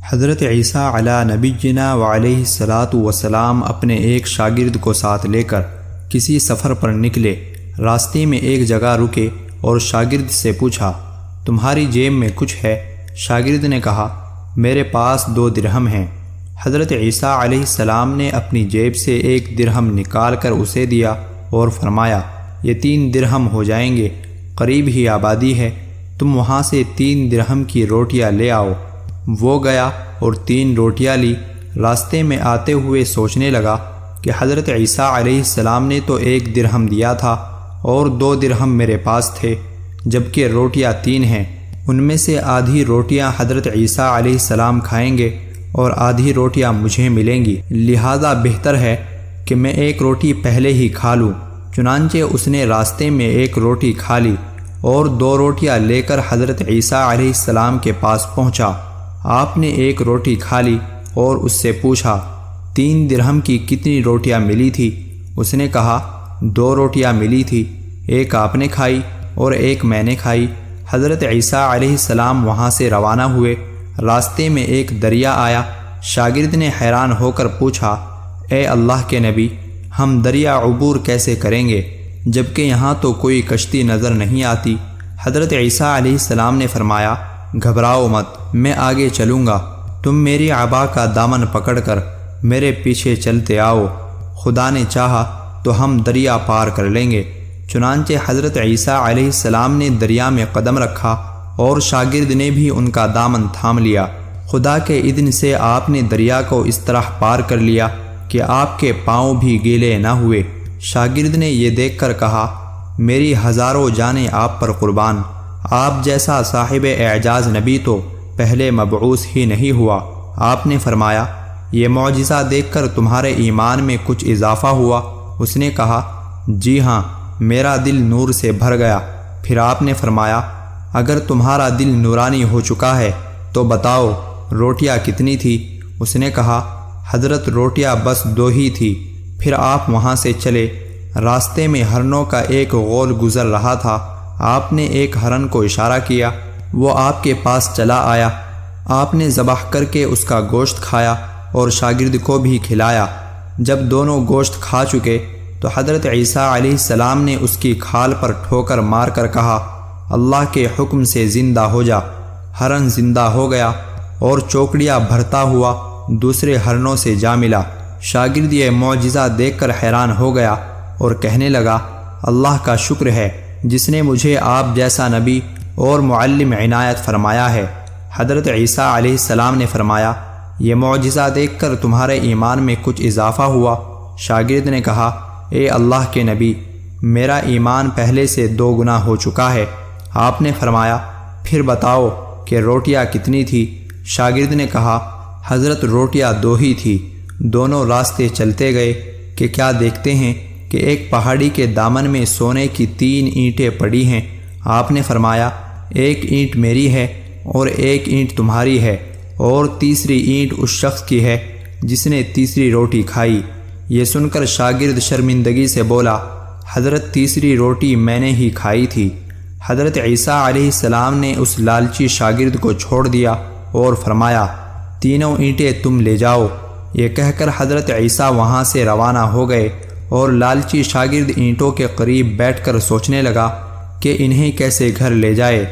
حضرت عیسیٰ علی نبینا وعلیہ الصلاۃ والسلام اپنے ایک شاگرد کو ساتھ لے کر کسی سفر پر نکلے۔ راستے میں ایک جگہ رکے اور شاگرد سے پوچھا، تمہاری جیب میں کچھ ہے؟ شاگرد نے کہا، میرے پاس 2 درہم ہیں۔ حضرت عیسیٰ علیہ السلام نے اپنی جیب سے 1 درہم نکال کر اسے دیا اور فرمایا، یہ 3 درہم ہو جائیں گے، قریب ہی آبادی ہے، تم وہاں سے 3 درہم کی روٹیاں لے آؤ۔ وہ گیا اور 3 روٹیاں لی۔ راستے میں آتے ہوئے سوچنے لگا کہ حضرت عیسیٰ علیہ السلام نے تو 1 درہم دیا تھا اور 2 درہم میرے پاس تھے، جبکہ روٹیاں 3 ہیں۔ ان میں سے آدھی روٹیاں حضرت عیسیٰ علیہ السلام کھائیں گے اور آدھی روٹیاں مجھے ملیں گی، لہذا بہتر ہے کہ میں 1 روٹی پہلے ہی کھا لوں۔ چنانچہ اس نے راستے میں 1 روٹی کھا لی اور 2 روٹیاں لے کر حضرت عیسیٰ علیہ السلام کے پاس پہنچا۔ آپ نے 1 روٹی کھا لی اور اس سے پوچھا، 3 درہم کی کتنی روٹیاں ملی تھی؟ اس نے کہا، 2 روٹیاں ملی تھی، 1 آپ نے کھائی اور 1 میں نے کھائی۔ حضرت عیسیٰ علیہ السلام وہاں سے روانہ ہوئے۔ راستے میں ایک دریا آیا۔ شاگرد نے حیران ہو کر پوچھا، اے اللہ کے نبی، ہم دریا عبور کیسے کریں گے جبکہ یہاں تو کوئی کشتی نظر نہیں آتی؟ حضرت عیسیٰ علیہ السلام نے فرمایا، گھبراؤ مت، میں آگے چلوں گا، تم میری عبا کا دامن پکڑ کر میرے پیچھے چلتے آؤ، خدا نے چاہا تو ہم دریا پار کر لیں گے۔ چنانچہ حضرت عیسیٰ علیہ السلام نے دریا میں قدم رکھا اور شاگرد نے بھی ان کا دامن تھام لیا۔ خدا کے اذن سے آپ نے دریا کو اس طرح پار کر لیا کہ آپ کے پاؤں بھی گیلے نہ ہوئے۔ شاگرد نے یہ دیکھ کر کہا، میری ہزاروں جانیں آپ پر قربان، آپ جیسا صاحب اعجاز نبی تو پہلے مبعوث ہی نہیں ہوا۔ آپ نے فرمایا، یہ معجزہ دیکھ کر تمہارے ایمان میں کچھ اضافہ ہوا؟ اس نے کہا، جی ہاں، میرا دل نور سے بھر گیا۔ پھر آپ نے فرمایا، اگر تمہارا دل نورانی ہو چکا ہے تو بتاؤ روٹیاں کتنی تھی؟ اس نے کہا، حضرت روٹیاں بس 2 ہی تھی۔ پھر آپ وہاں سے چلے۔ راستے میں ہرنوں کا ایک غول گزر رہا تھا۔ آپ نے ایک ہرن کو اشارہ کیا، وہ آپ کے پاس چلا آیا۔ آپ نے ذبح کر کے اس کا گوشت کھایا اور شاگرد کو بھی کھلایا۔ جب دونوں گوشت کھا چکے تو حضرت عیسیٰ علیہ السلام نے اس کی کھال پر ٹھوکر مار کر کہا، اللہ کے حکم سے زندہ ہو جا۔ ہرن زندہ ہو گیا اور چوکڑیاں بھرتا ہوا دوسرے ہرنوں سے جا ملا۔ شاگرد یہ معجزہ دیکھ کر حیران ہو گیا اور کہنے لگا، اللہ کا شکر ہے جس نے مجھے آپ جیسا نبی اور معلم عنایت فرمایا ہے۔ حضرت عیسیٰ علیہ السلام نے فرمایا، یہ معجزہ دیکھ کر تمہارے ایمان میں کچھ اضافہ ہوا؟ شاگرد نے کہا، اے اللہ کے نبی، میرا ایمان پہلے سے 2 گنا ہو چکا ہے۔ آپ نے فرمایا، پھر بتاؤ کہ روٹیاں کتنی تھی؟ شاگرد نے کہا، حضرت روٹیاں 2 ہی تھی۔ دونوں راستے چلتے گئے کہ کیا دیکھتے ہیں کہ ایک پہاڑی کے دامن میں سونے کی 3 اینٹیں پڑی ہیں۔ آپ نے فرمایا، 1 اینٹ میری ہے اور 1 اینٹ تمہاری ہے اور تیسری اینٹ اس شخص کی ہے جس نے تیسری روٹی کھائی۔ یہ سن کر شاگرد شرمندگی سے بولا، حضرت تیسری روٹی میں نے ہی کھائی تھی۔ حضرت عیسیٰ علیہ السلام نے اس لالچی شاگرد کو چھوڑ دیا اور فرمایا، 3 اینٹیں تم لے جاؤ۔ یہ کہہ کر حضرت عیسیٰ وہاں سے روانہ ہو گئے اور لالچی شاگرد اینٹوں کے قریب بیٹھ کر سوچنے لگا کہ انہیں کیسے گھر لے جائے۔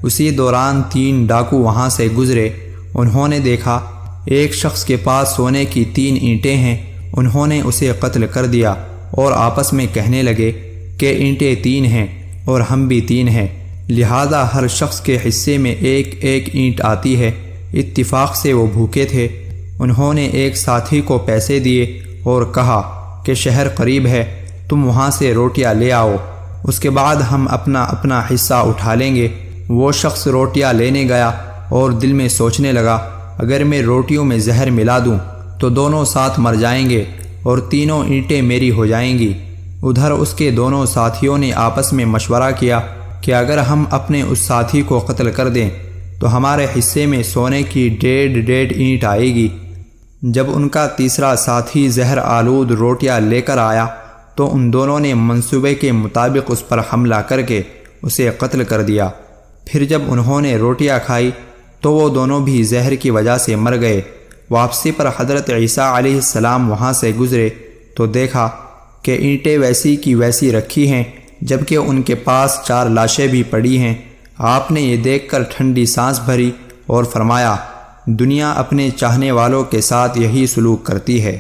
اسی دوران 3 ڈاکو وہاں سے گزرے۔ انہوں نے دیکھا ایک شخص کے پاس سونے کی 3 اینٹیں ہیں۔ انہوں نے اسے قتل کر دیا اور آپس میں کہنے لگے کہ اینٹیں 3 ہیں اور ہم بھی 3 ہیں، لہذا ہر شخص کے حصے میں 1 اینٹ آتی ہے۔ اتفاق سے وہ بھوکے تھے۔ انہوں نے ایک ساتھی کو پیسے دیے اور کہا کہ شہر قریب ہے، تم وہاں سے روٹیاں لے آؤ، اس کے بعد ہم اپنا اپنا حصہ اٹھا لیں گے۔ وہ شخص روٹیاں لینے گیا اور دل میں سوچنے لگا، اگر میں روٹیوں میں زہر ملا دوں تو دونوں ساتھ مر جائیں گے اور 3 اینٹیں میری ہو جائیں گی۔ ادھر اس کے دونوں ساتھیوں نے آپس میں مشورہ کیا کہ اگر ہم اپنے اس ساتھی کو قتل کر دیں تو ہمارے حصے میں سونے کی 1.5 اینٹ آئے گی۔ جب ان کا تیسرا ساتھی زہر آلود روٹیاں لے کر آیا تو ان دونوں نے منصوبے کے مطابق اس پر حملہ کر کے اسے قتل کر دیا۔ پھر جب انہوں نے روٹیاں کھائی تو وہ دونوں بھی زہر کی وجہ سے مر گئے۔ واپسی پر حضرت عیسیٰ علیہ السلام وہاں سے گزرے تو دیکھا کہ اینٹیں ویسی کی ویسی رکھی ہیں، جبکہ ان کے پاس 4 لاشیں بھی پڑی ہیں۔ آپ نے یہ دیکھ کر ٹھنڈی سانس بھری اور فرمایا، دنیا اپنے چاہنے والوں کے ساتھ یہی سلوک کرتی ہے۔